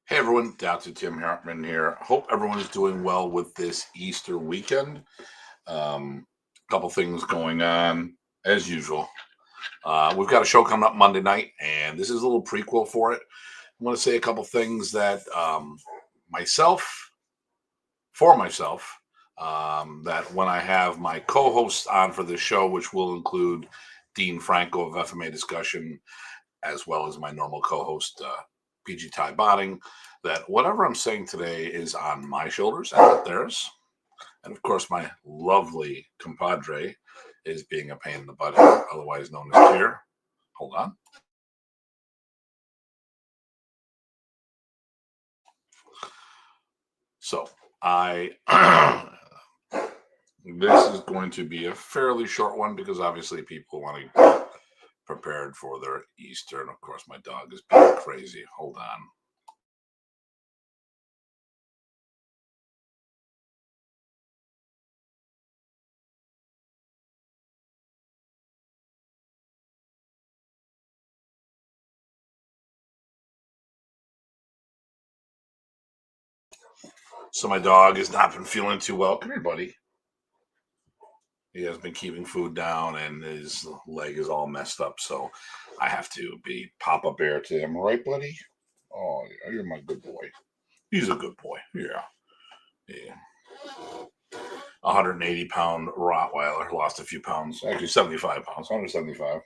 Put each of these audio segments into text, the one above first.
Hey everyone, Dr. Tim Hartman here. Hope everyone is doing well with this Easter weekend. A couple things going on as usual. We've got a show coming up Monday night, and this is a little prequel for it. I want to say a couple things that myself, for myself, that when I have my co-hosts on for this show, which will include Dean Franco of FMA Discussion, as well as my normal co-host, PG Ty Botting, that whatever I'm saying today is on my shoulders and not theirs. And of course, my lovely compadre is being a pain in the butt here, otherwise known as Kier. Hold on. So I this is going to be a fairly short one because obviously people want to get prepared for their Easter. And of course, my dog is being crazy. Hold on. So my dog has not been feeling too well. Come here, buddy. He has been keeping food down and his leg is all messed up. So I have to be Papa Bear to him. Right, buddy? Oh, yeah, you're my good boy. He's a good boy. Yeah. Yeah. 180-pound Rottweiler. Lost a few pounds. Actually, 75 pounds. 175.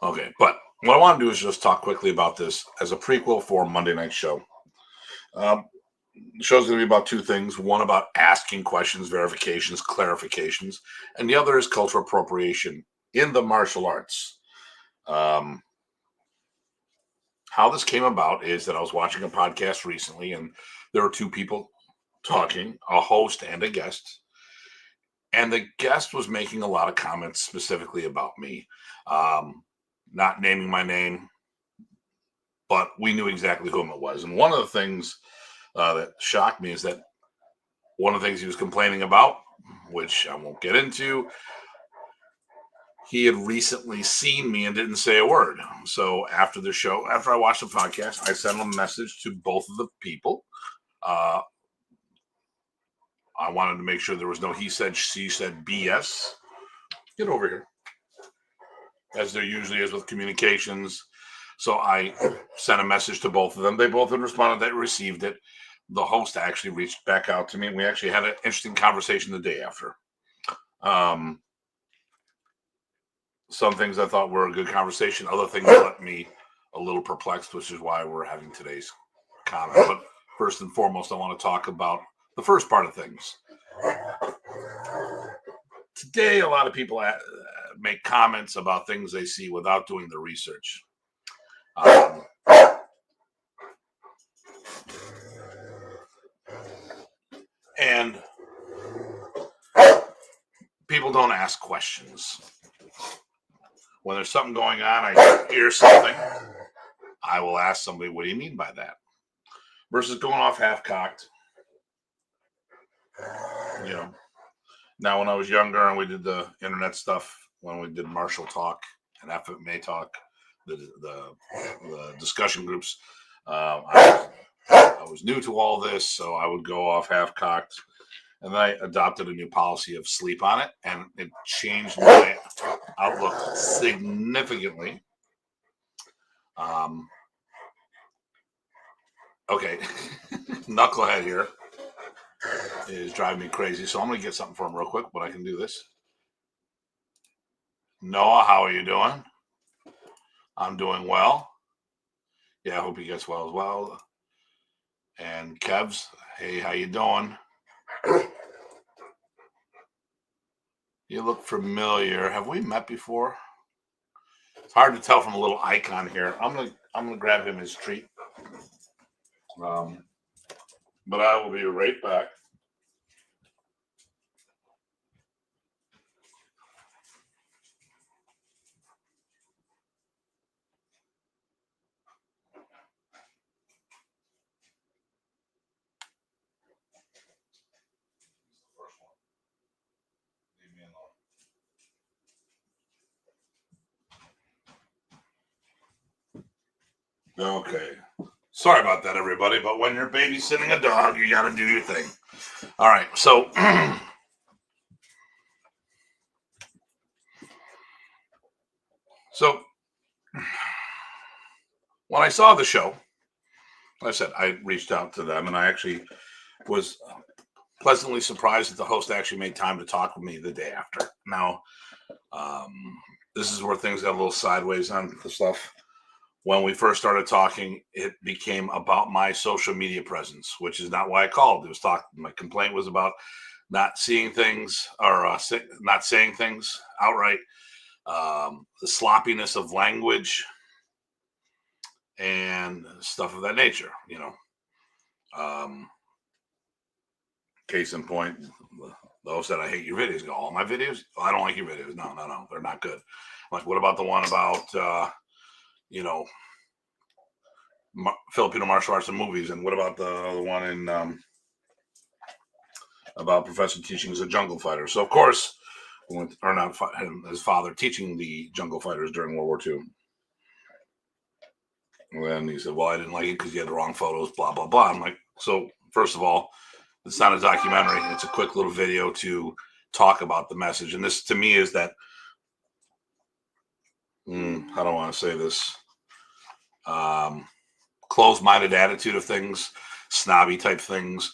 Okay. But what I want to do is just talk quickly about this as a prequel for Monday Night Show. The show's going to be about two things. One about asking questions, verifications, clarifications, and the other is cultural appropriation in the martial arts. Um, how this came about is that I was watching a podcast recently, and there were two people talking, a host and a guest. And the guest was making a lot of comments specifically about me, not naming my name, but we knew exactly whom it was. And one of the things that shocked me is that one of the things he was complaining about, which I won't get into, he had recently seen me and didn't say a word. So after the show, after I watched the podcast, I sent him a message to both of the people. Uh, I wanted to make sure there was no he said, she said BS. Get over here. As there usually is with communications. So I sent a message to both of them. They both had responded, they received it. The host actually reached back out to me. We actually had an interesting conversation the day after. Some things I thought were a good conversation. Other things left me a little perplexed, which is why we're having today's comment. But first and foremost, I want to talk about the first part of things. Today, a lot of people make comments about things they see without doing the research. And people don't ask questions. When there's something going on, I hear something, I will ask somebody, what do you mean by that? Versus going off half cocked. You know, now when I was younger and we did the internet stuff, when we did Martial Talk and FMA Talk, the discussion groups, I was new to all this, so I would go off half cocked. And then I adopted a new policy of sleep on it, and it changed my outlook significantly. Okay, knucklehead here is driving me crazy, so I'm going to get something for him real quick, but I can do this. Noah, how are you doing? I'm doing well. Yeah, I hope he gets well as well. And Kevs, hey, how you doing? You look familiar. Have we met before? It's hard to tell from a little icon here. I'm gonna grab him his treat. But I will be right back. Okay. Sorry about that, everybody, but when you're babysitting a dog, you got to do your thing. All right. So, when I saw the show, like I said, I reached out to them, and I actually was pleasantly surprised that the host actually made time to talk with me the day after. Now, this is where things got a little sideways on the stuff. When we first started talking, it became about my social media presence, which is not why I called. It was my complaint was about not seeing things or not saying things outright, the sloppiness of language and stuff of that nature. Case in point, those said I hate your videos. Go, all my videos? Oh, I don't like your videos. No, they're not good. I'm like, what about the one about Filipino martial arts and movies, and what about the one in about Professor teaching as a jungle fighter? So of course, or not his father teaching the jungle fighters during World War II. And then he said, well, I didn't like it because you had the wrong photos, blah, blah, blah. I'm like, so first of all, it's not a documentary. It's a quick little video to talk about the message. And this, to me, is that, I don't want to say this, closed-minded attitude of things, snobby type things.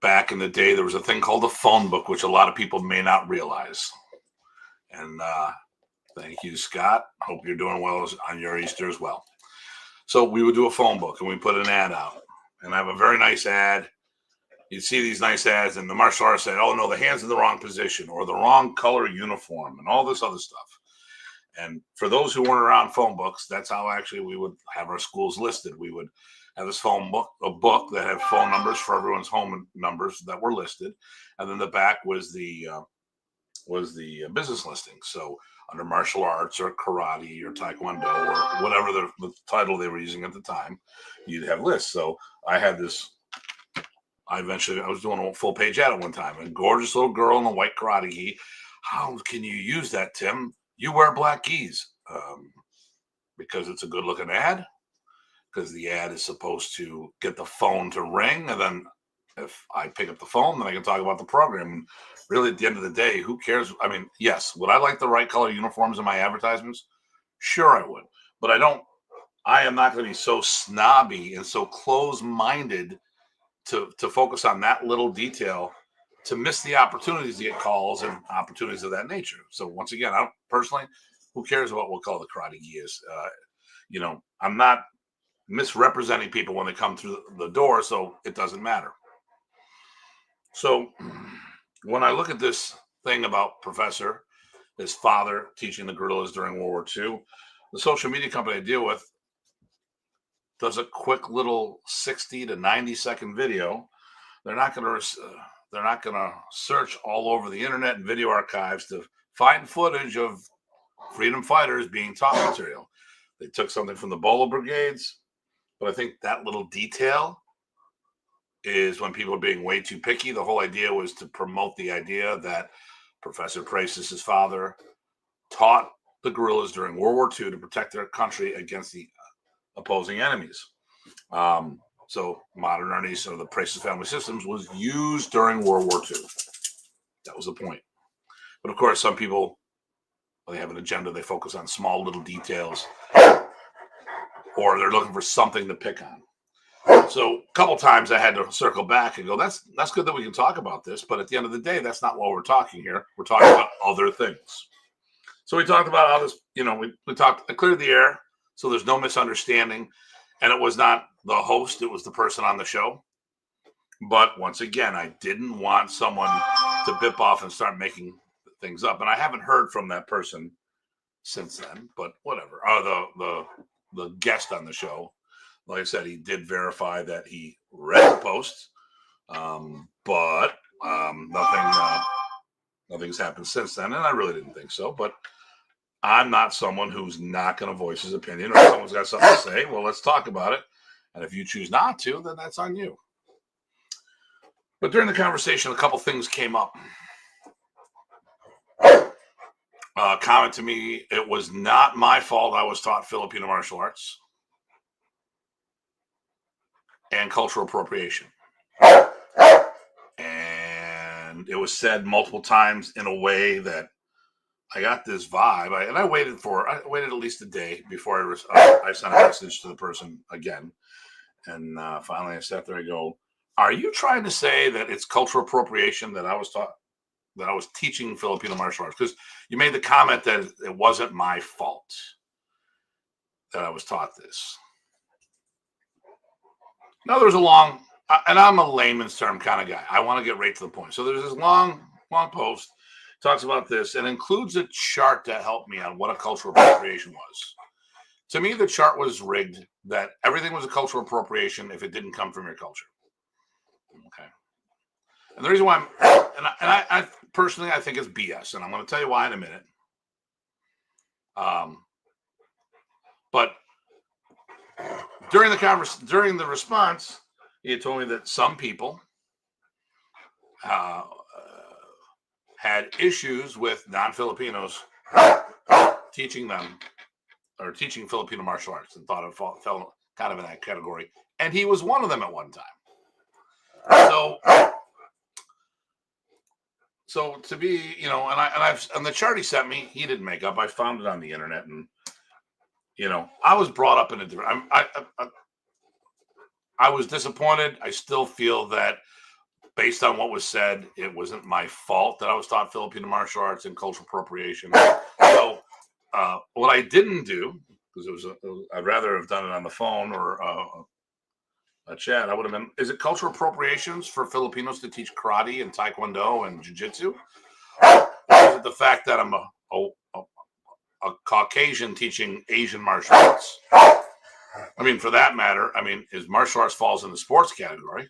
Back in the day, there was a thing called a phone book, which a lot of people may not realize. And thank you, Scott. Hope you're doing well on your Easter as well. So we would do a phone book, and we put an ad out. And I have a very nice ad. You'd see these nice ads, and the martial artist said, oh, no, the hand's in the wrong position or the wrong color uniform and all this other stuff. And for those who weren't around phone books, that's how actually we would have our schools listed. We would have this phone book, a book that had phone numbers for everyone's home numbers that were listed. And then the back was the business listing. So under martial arts or karate or taekwondo or whatever the title they were using at the time, you'd have lists. So I had this. I was doing a full page ad at one time. A gorgeous little girl in a white karate gi. How can you use that, Tim? You wear black gis. Because it's a good looking ad. Because the ad is supposed to get the phone to ring. And then if I pick up the phone, then I can talk about the program. And really, at the end of the day, who cares? I mean, yes, would I like the right color uniforms in my advertisements? Sure, I would. But I am not going to be so snobby and so close-minded to focus on that little detail to miss the opportunities to get calls and opportunities of that nature. So once again, I don't personally, who cares about what color the karate gi is? I'm not misrepresenting people when they come through the door, so it doesn't matter. So when I look at this thing about Professor, his father teaching the guerrillas during World War II, the social media company I deal with does a quick little 60 to 90-second video. They're not going to search all over the internet and video archives to find footage of freedom fighters being taught material. They took something from the Bolo Brigades, but I think that little detail is when people are being way too picky. The whole idea was to promote the idea that Professor Prace's, his father, taught the guerrillas during World War II to protect their country against the opposing enemies. So modernization of the Prace's family systems was used during World War II. That was the point. But of course, some people, when they have an agenda, they focus on small little details, or they're looking for something to pick on. So a couple times I had to circle back and go, that's good that we can talk about this, but at the end of the day, that's not what we're talking here. We're talking about other things. So we talked about how this, I cleared the air so there's no misunderstanding. And it was not the host, it was the person on the show. But once again, I didn't want someone to bip off and start making things up. And I haven't heard from that person since then, but whatever. The guest on the show, like I said, he did verify that he read the post, but nothing's happened since then. And I really didn't think so, but I'm not someone who's not going to voice his opinion, or if someone's got something to say, well, let's talk about it. And if you choose not to, then that's on you. But during the conversation, a couple things came up. Comment to me, it was not my fault I was taught Filipino martial arts. and cultural appropriation. And it was said multiple times in a way that I got this vibe. I waited at least a day before I sent a message to the person again. And finally I sat there and go, are you trying to say that it's cultural appropriation that I was teaching Filipino martial arts? Because you made the comment that it wasn't my fault that I was taught this. Now there's and I'm a layman's term kind of guy. I want to get right to the point. So there's this long post, talks about this, and includes a chart that helped me on what a cultural appropriation was. To me, the chart was rigged, that everything was a cultural appropriation if it didn't come from your culture. Okay. And the reason why I personally, I think it's BS, and I'm going to tell you why in a minute. But during the response, he told me that some people had issues with non-Filipinos teaching Filipino martial arts, and thought it fell kind of in that category. And he was one of them at one time. So to be, and the chart he sent me, he didn't make up. I found it on the internet, and I was brought up in a different. I was disappointed. I still feel that, based on what was said, it wasn't my fault that I was taught Filipino martial arts and cultural appropriation. So what I didn't do, because I'd rather have done it on the phone or a chat, I would have been, is it cultural appropriations for Filipinos to teach karate and taekwondo and jiu-jitsu? Or is it the fact that I'm a Caucasian teaching Asian martial arts? I mean, for that matter, is martial arts falls in the sports category.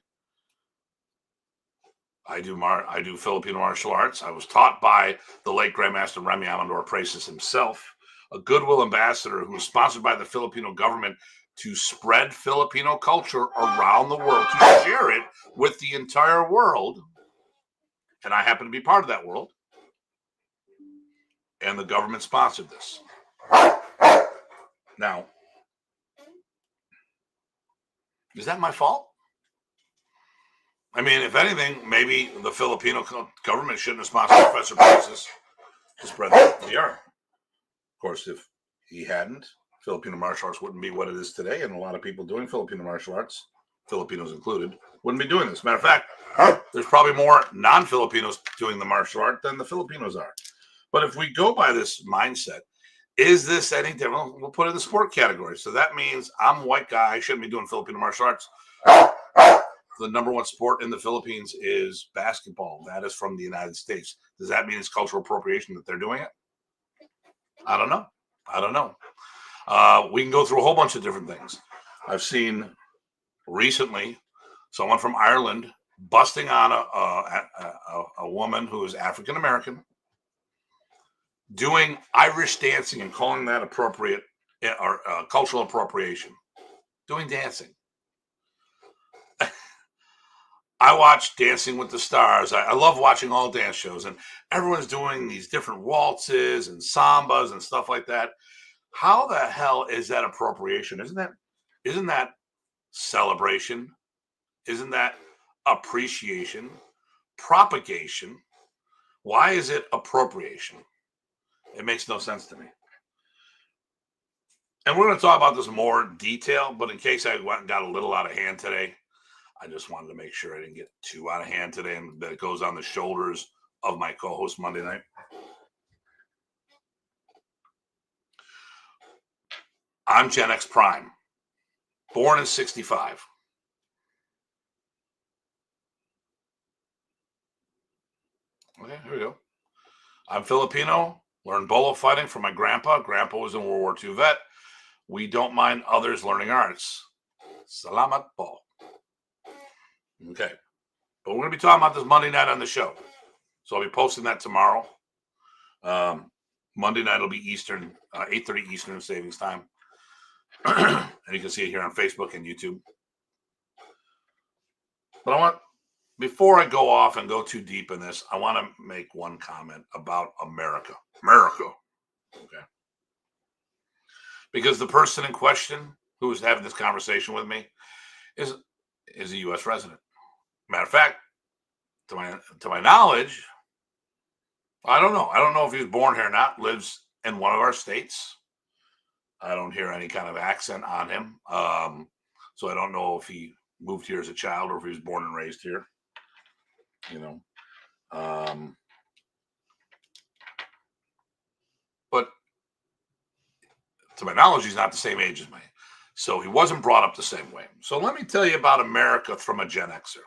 I do Filipino martial arts. I was taught by the late Grandmaster Remy Amador Precis himself, a goodwill ambassador who was sponsored by the Filipino government to spread Filipino culture around the world, to share it with the entire world. And I happen to be part of that world. And the government sponsored this. Now, is that my fault? I mean, if anything, maybe the Filipino government shouldn't have sponsored Professor Precis to spread the art. Of course, if he hadn't, Filipino martial arts wouldn't be what it is today, and a lot of people doing Filipino martial arts, Filipinos included, wouldn't be doing this. Matter of fact, there's probably more non-Filipinos doing the martial art than the Filipinos are. But if we go by this mindset, is this any different? We'll put it in the sport category. So that means I'm a white guy. I shouldn't be doing Filipino martial arts. The number one sport in the Philippines is basketball. That is from the United States. Does that mean it's cultural appropriation that they're doing it? I don't know. We can go through a whole bunch of different things. I've seen recently someone from Ireland busting on a woman who is African American, doing Irish dancing and calling that appropriate or cultural appropriation. Doing dancing. I watch Dancing with the Stars. I love watching all dance shows, and everyone's doing these different waltzes and sambas and stuff like that. How the hell is that appropriation? Isn't that celebration? Isn't that appreciation? Propagation? Why is it appropriation? It makes no sense to me. And we're going to talk about this in more detail, but in case I went and got a little out of hand today, I just wanted to make sure I didn't get too out of hand today and that it goes on the shoulders of my co-host Monday night. I'm Gen X Prime, born in 65. Okay, here we go. I'm Filipino, learned bolo fighting from my grandpa. Grandpa was a World War II vet. We don't mind others learning arts. Salamat po. Okay, but we're going to be talking about this Monday night on the show. So I'll be posting that tomorrow. Monday night will be Eastern, 8:30 Eastern Savings Time. And you can see it here on Facebook and YouTube. But before I go off and go too deep in this, I want to make one comment about America. Okay. Because the person in question who was having this conversation with me is a U.S. resident. Matter of fact, to my knowledge, I don't know. I don't know if he was born here or not. Lives in one of our states. I don't hear any kind of accent on him. So I don't know if he moved here as a child or if he was born and raised here. You know, but to my knowledge, he's not the same age as me. So he wasn't brought up the same way. So let me tell you about America from a Gen Xer.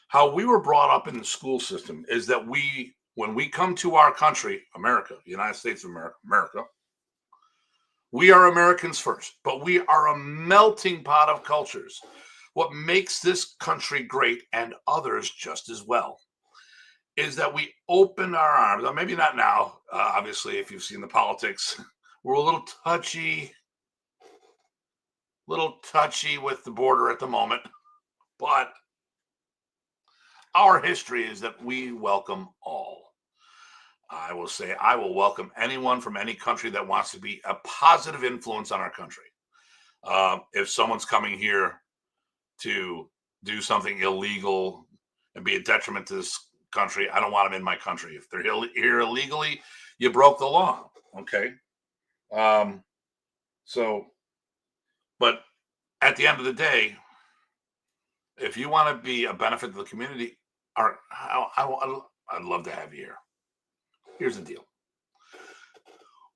How we were brought up in the school system is that when we come to our country, America, the United States of America, we are Americans first, but we are a melting pot of cultures. What makes this country great and others just as well is that we open our arms. Now, maybe not now, obviously, if you've seen the politics, we're a little touchy with the border at the moment, but our history is that we welcome all. I will say I will welcome anyone from any country that wants to be a positive influence on our country. If someone's coming here to do something illegal and be a detriment to this country, I don't want them in my country. If they're here illegally, you broke the law. Okay. But at the end of the day, if you want to be a benefit to the community, I'd love to have you here. Here's the deal.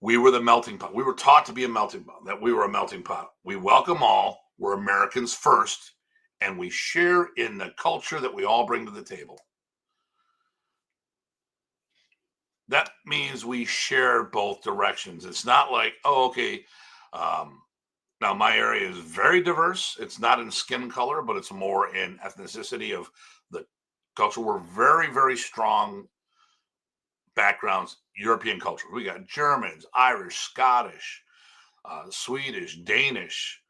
We were the melting pot. We were taught to be a melting pot, that we were a melting pot. We welcome all. We're Americans first, and we share in the culture that we all bring to the table. That means we share both directions. It's not like, oh, okay, now my area is very diverse. It's not in skin color, but it's more in ethnicity of the culture. We're very, very strong backgrounds, European culture. We got Germans, Irish, Scottish, Swedish, Danish,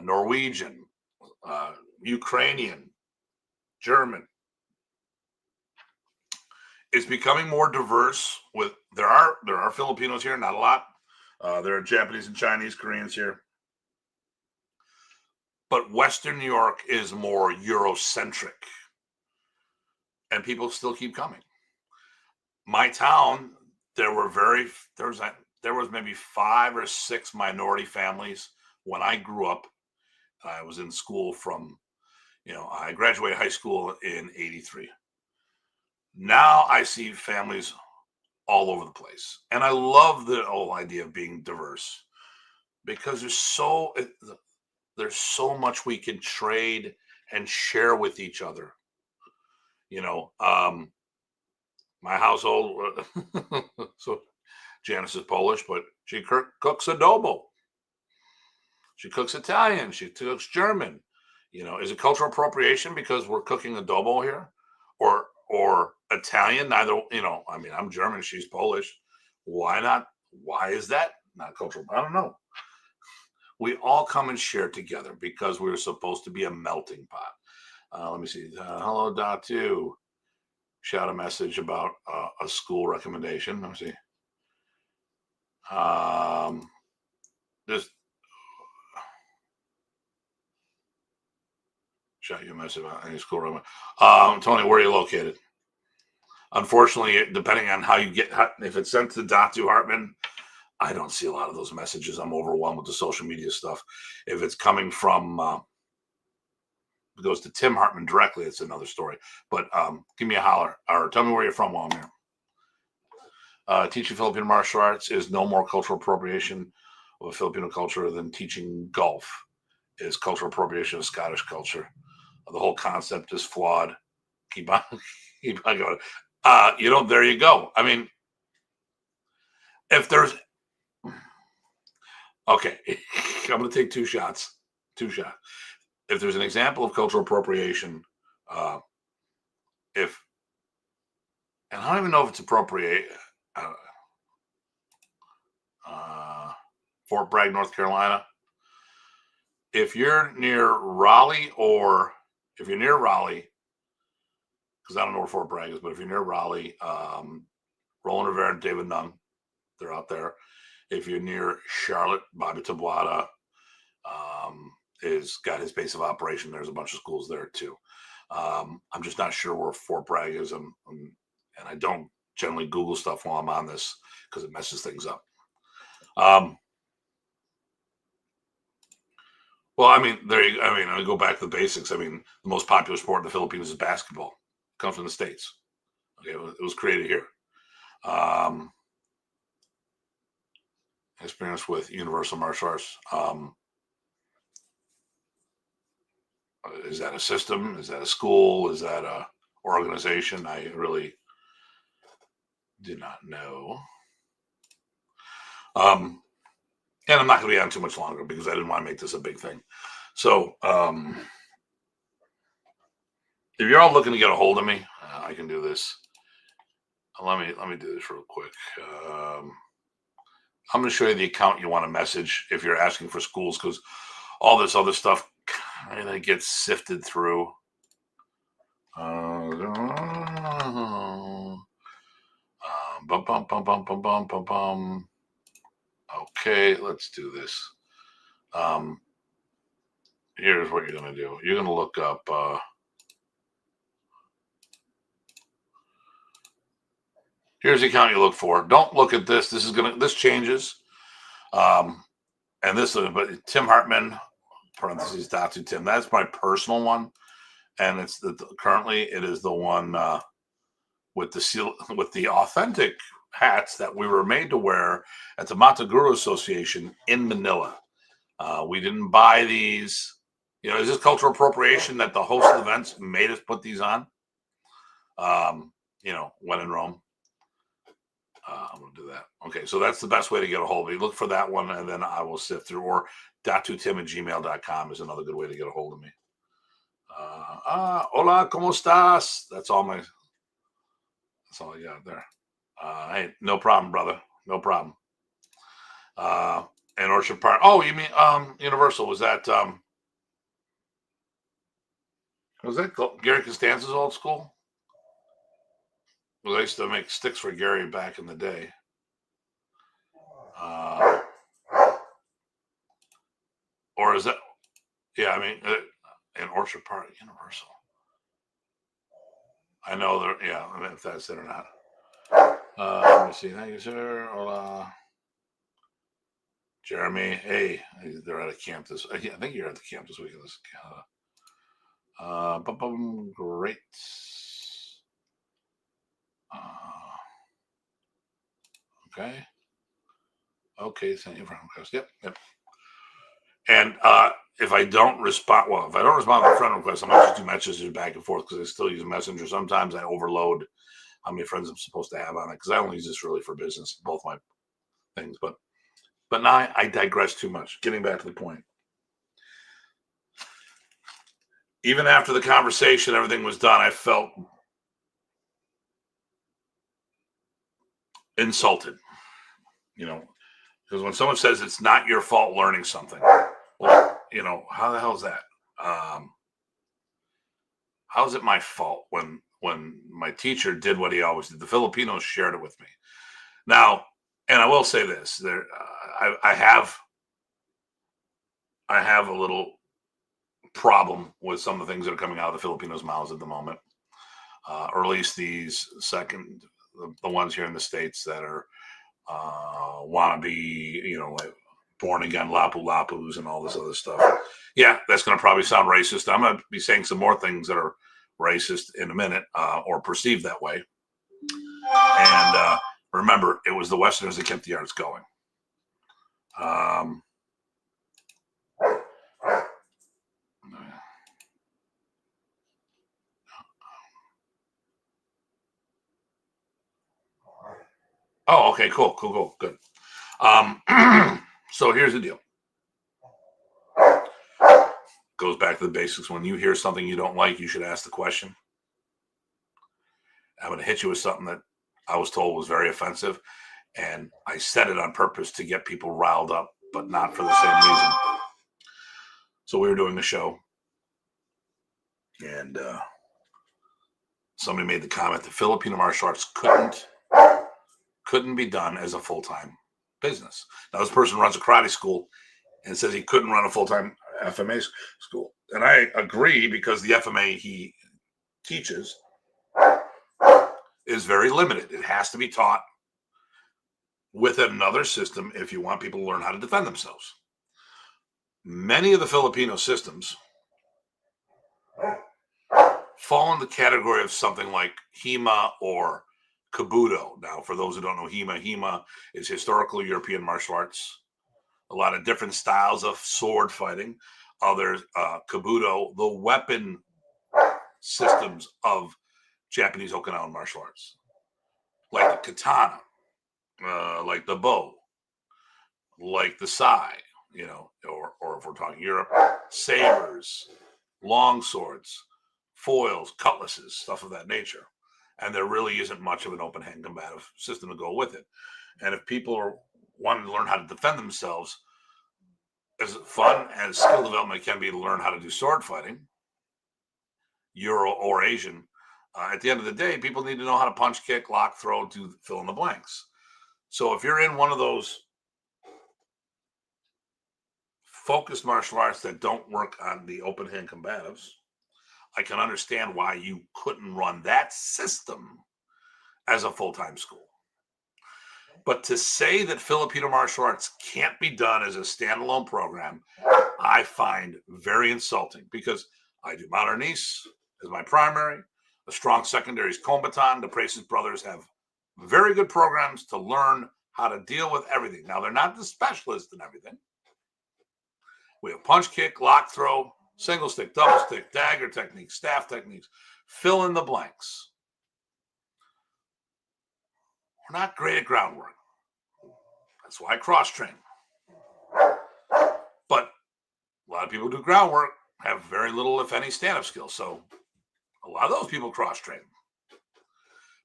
Norwegian, Ukrainian, German. It's becoming more diverse. There are Filipinos here, not a lot. There are Japanese and Chinese, Koreans here. But Western New York is more Eurocentric. And people still keep coming. My town, there was maybe 5 or 6 minority families when I grew up. I was in school I graduated high school in 83. Now I see families all over the place. And I love the whole idea of being diverse because there's so much we can trade and share with each other. My household, so Janice is Polish, but she cooks adobo. She cooks Italian. She cooks German. Is it cultural appropriation because we're cooking adobo here, or Italian? Neither. I'm German. She's Polish. Why not? Why is that not cultural? I don't know. We all come and share together because we're supposed to be a melting pot. Let me see. Hello, Datu. Shout a message about a school recommendation. Let me see. Just shout you a message about any school recommendation. Tony, where are you located? Unfortunately, depending on how you if it's sent to Datu Hartman, I don't see a lot of those messages. I'm overwhelmed with the social media stuff. If it's coming from it goes to Tim Hartman directly, it's another story. But give me a holler or tell me where you're from while I'm here. Teaching Filipino martial arts is no more cultural appropriation of a Filipino culture than teaching golf is cultural appropriation of Scottish culture. The whole concept is flawed. Keep on going. There you go. I mean, if there's okay, I'm going to take 2 shots. If there's an example of cultural appropriation, and I don't even know if it's appropriate. Fort Bragg, North Carolina. If you're near Raleigh, because I don't know where Fort Bragg is, but if you're near Raleigh, Roland Rivera and David Nunn, they're out there. If you're near Charlotte, Bobby Tabuada, is got his base of operation. There's a bunch of schools there too. I'm just not sure where Fort Bragg is, and I don't generally Google stuff while I'm on this because it messes things up. Well, I mean, I go back to the basics. I mean, the most popular sport in the Philippines is basketball. It comes from the States. Okay, it was created here. Experience with Universal Martial Arts. Is that a system? Is that a school? Is that a organization? I really did not know. And I'm not going to be on too much longer because I didn't want to make this a big thing. So, if you're all looking to get a hold of me, I can do this. Let me do this real quick. I'm going to show you the account you want to message if you're asking for schools, because all this other stuff kind of gets sifted through. Okay, let's do this. Here's what you're going to do. You're going to look up. Here's the account you look for. Don't look at this. This changes. And this, but Tim Hartman, parentheses, Datu Tim. That's my personal one, and it's currently it is the one with the authentic hats that we were made to wear at the Mataguru Association in Manila. We didn't buy these. Is this cultural appropriation that the host of events made us put these on? When in Rome. I'm going to do that. Okay, so that's the best way to get a hold of me. Look for that one, and then I will sift through. Or datutim@gmail.com is another good way to get a hold of me. Hola, ¿cómo estás? That's all I got there. Hey, no problem, brother. No problem. And Orchard Park. Oh, you mean Universal? Was that Gary Costanza's old school? Well, they used to make sticks for Gary back in the day. Or is that? Yeah, I mean, in Orchard Park, Universal. I know there. Yeah, I mean, if that's it or not. Let me see. Thank you, sir. Hola. Jeremy. Hey, they're at a camp this. I think you're at the camp this weekend. Great. Okay. Okay, sent you a friend request. Yep. And if I don't respond to the friend request, I'm going to just do messages back and forth because I still use Messenger. Sometimes I overload how many friends I'm supposed to have on it because I only use this really for business, both my things. But now I digress too much. Getting back to the point. Even after the conversation, everything was done, I felt insulted. Because when someone says it's not your fault learning something, well, how the hell is that? How is it my fault when my teacher did what he always did? The Filipinos shared it with me. Now, and I will say this: I have a little problem with some of the things that are coming out of the Filipinos' mouths at the moment, or at least the ones here in the States that are want to be, like born again lapu-lapus and all this other stuff. Yeah, that's going to probably sound racist. I'm going to be saying some more things that are racist in a minute, or perceived that way. And remember, it was the Westerners that kept the arts going. Oh, okay, cool, good. So here's the deal. Goes back to the basics. When you hear something you don't like, you should ask the question. I'm going to hit you with something that I was told was very offensive, and I said it on purpose to get people riled up, but not for the same reason. So we were doing the show, and somebody made the comment that Filipino martial arts couldn't be done as a full-time business. Now, this person runs a karate school and says he couldn't run a full-time FMA school. And I agree, because the FMA he teaches is very limited. It has to be taught with another system if you want people to learn how to defend themselves. Many of the Filipino systems fall in the category of something like HEMA or Kabuto. Now, for those who don't know HEMA is historical European martial arts. A lot of different styles of sword fighting. Others, Kabuto, the weapon systems of Japanese Okinawan martial arts, like the katana, like the bow, like the sai, or if we're talking Europe, sabers, long swords, foils, cutlasses, stuff of that nature. And there really isn't much of an open hand combative system to go with it. And if people are wanting to learn how to defend themselves, as fun as skill development can be to learn how to do sword fighting, Euro or Asian, at the end of the day, people need to know how to punch, kick, lock, throw, to fill in the blanks. So if you're in one of those focused martial arts that don't work on the open hand combatives, I can understand why you couldn't run that system as a full-time school. But to say that Filipino martial arts can't be done as a standalone program, I find very insulting, because I do Modernese as my primary. A strong secondary is Kombatan. The Precis brothers have very good programs to learn how to deal with everything. Now, they're not the specialists in everything. We have punch, kick, lock, throw, single stick, double stick, dagger techniques, staff techniques. Fill in the blanks. We're not great at groundwork. That's why I cross-train. But a lot of people who do groundwork have very little, if any, stand-up skills. So a lot of those people cross-train.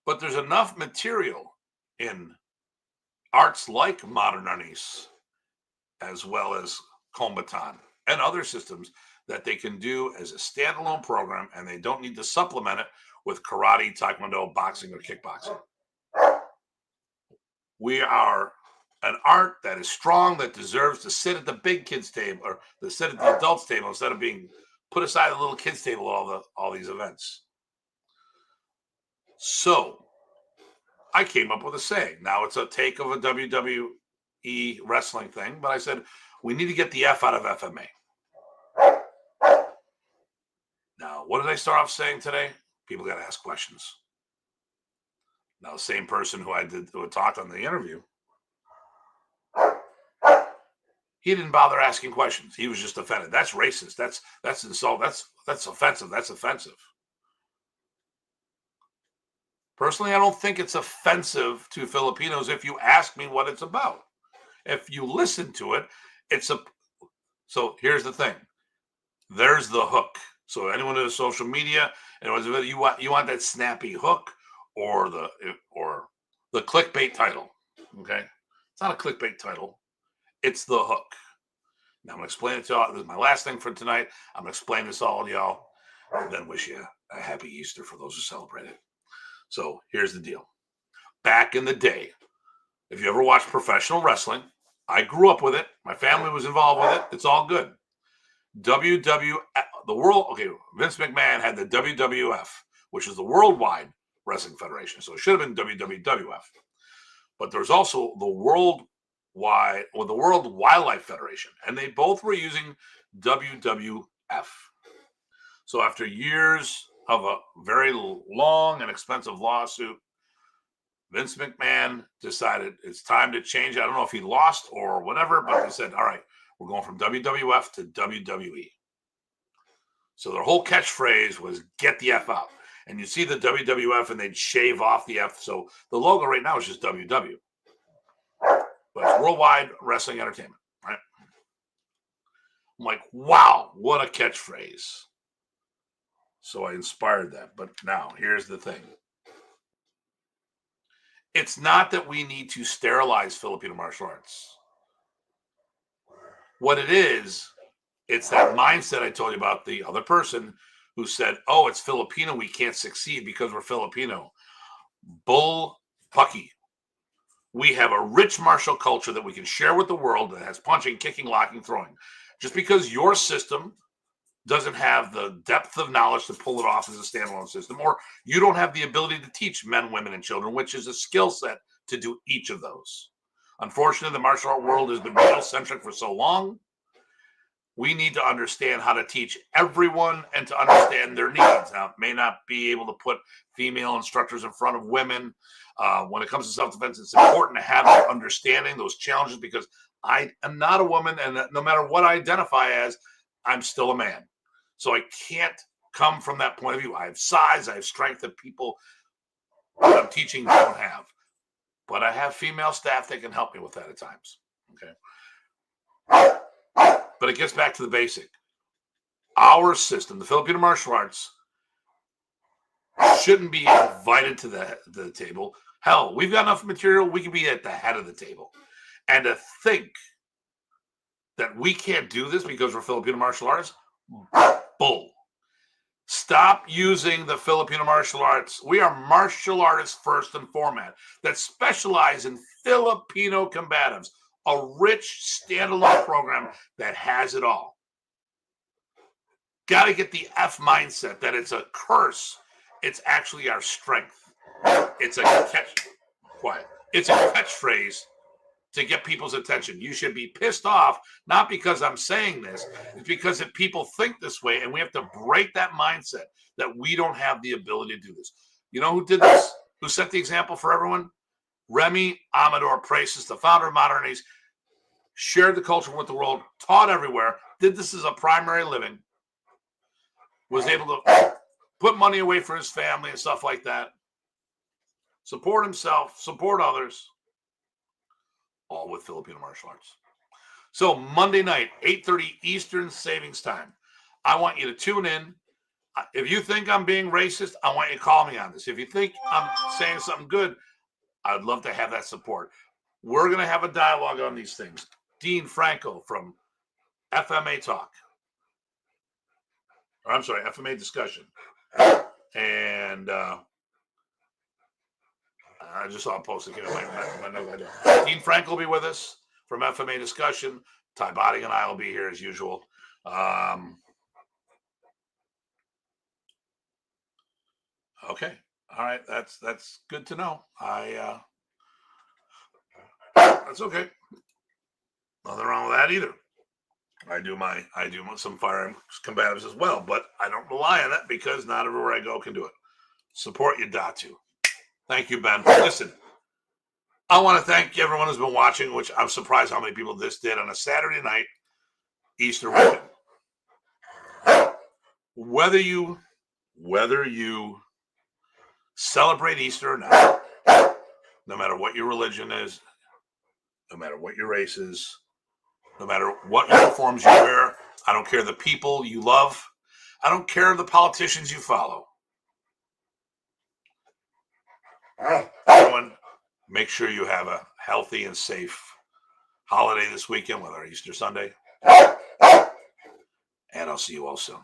But there's enough material in arts like modern Arnis, as well as Kombatan and other systems, that they can do as a standalone program, and they don't need to supplement it with karate, taekwondo, boxing, or kickboxing. We are an art that is strong, that deserves to sit at the big kids table, or to sit at the adults table, instead of being put aside the little kids table at all these events. So I came up with a saying. Now, it's a take of a WWE wrestling thing, but I said, we need to get the F out of FMA. Now, what did I start off saying today? People got to ask questions. Now, the same person who talked on the interview, he didn't bother asking questions. He was just offended. That's racist. That's insult. That's offensive. That's offensive. Personally, I don't think it's offensive to Filipinos if you ask me what it's about. If you listen to it, so here's the thing. There's the hook. So anyone who has social media, and you want that snappy hook, or the clickbait title. Okay, it's not a clickbait title. It's the hook. Now I'm gonna explain it to y'all. This is my last thing for tonight. I'm gonna explain this all to y'all, and then wish you a happy Easter for those who celebrate it. So here's the deal. Back in the day, if you ever watched professional wrestling, I grew up with it. My family was involved with it. It's all good. Vince McMahon had the WWF, which is the Worldwide Wrestling Federation. So it should have been WWF. But there's also the World Wildlife Federation, and they both were using WWF. So after years of a very long and expensive lawsuit, Vince McMahon decided it's time to change. I don't know if he lost or whatever, but they said, all right, we're going from WWF to WWE. So their whole catchphrase was get the F out. And you see the WWF and they'd shave off the F. So the logo right now is just WW. But it's Worldwide Wrestling Entertainment, right? I'm like, wow, what a catchphrase. So I inspired that. But now, here's the thing. It's not that we need to sterilize Filipino martial arts. What it is, it's that mindset I told you about, the other person who said, oh, it's Filipino, we can't succeed because we're Filipino. Bull pucky. We have a rich martial culture that we can share with the world that has punching, kicking, locking, throwing. Just because your system doesn't have the depth of knowledge to pull it off as a standalone system, or you don't have the ability to teach men, women, and children, which is a skill set to do each of those. Unfortunately, the martial art world has been male-centric for so long. We need to understand how to teach everyone and to understand their needs. Now, it may not be able to put female instructors in front of women. When it comes to self-defense, it's important to have that understanding, those challenges, because I am not a woman, and no matter what I identify as, I'm still a man. So I can't come from that point of view. I have size, I have strength that people that I'm teaching don't have. But I have female staff that can help me with that at times. Okay. But it gets back to the basic. Our system, the Filipino martial arts, shouldn't be invited to the table. Hell, we've got enough material, we can be at the head of the table. And to think that we can't do this because we're Filipino martial artists, bull. Stop using the Filipino martial arts. We are martial artists first and foremost that specialize in Filipino combatives, a rich standalone program that has it all. Got to get the F mindset that it's a curse. It's actually our strength. It's a catchphrase to get people's attention. You should be pissed off, not because I'm saying this, it's because if people think this way, and we have to break that mindset that we don't have the ability to do this. You know who did this? Who set the example for everyone? Remy Amador Praces, the founder of Modern Ace, shared the culture with the world, taught everywhere, did this as a primary living, was able to put money away for his family and stuff like that, support himself, support others, all with Filipino martial arts. So Monday night, 8:30 Eastern Savings Time. I want you to tune in. If you think I'm being racist, I want you to call me on this. If you think I'm saying something good, I'd love to have that support. We're going to have a dialogue on these things. Dean Franco from FMA Talk. Or I'm sorry, FMA Discussion. And I just saw a post again. Dean Frank will be with us from FMA Discussion. Ty Botting and I will be here as usual. Okay. All right. That's good to know. That's okay. Nothing wrong with that either. I do some firearm combatives as well, but I don't rely on that because not everywhere I go can do it. Support your Datu. Thank you, Ben. Listen, I want to thank everyone who's been watching, which I'm surprised how many people this did on a Saturday night, Easter weekend. Whether you celebrate Easter or not, no matter what your religion is, no matter what your race is, no matter what uniforms you wear, I don't care the people you love, I don't care the politicians you follow. Everyone, make sure you have a healthy and safe holiday this weekend, whether Easter Sunday. And I'll see you all soon.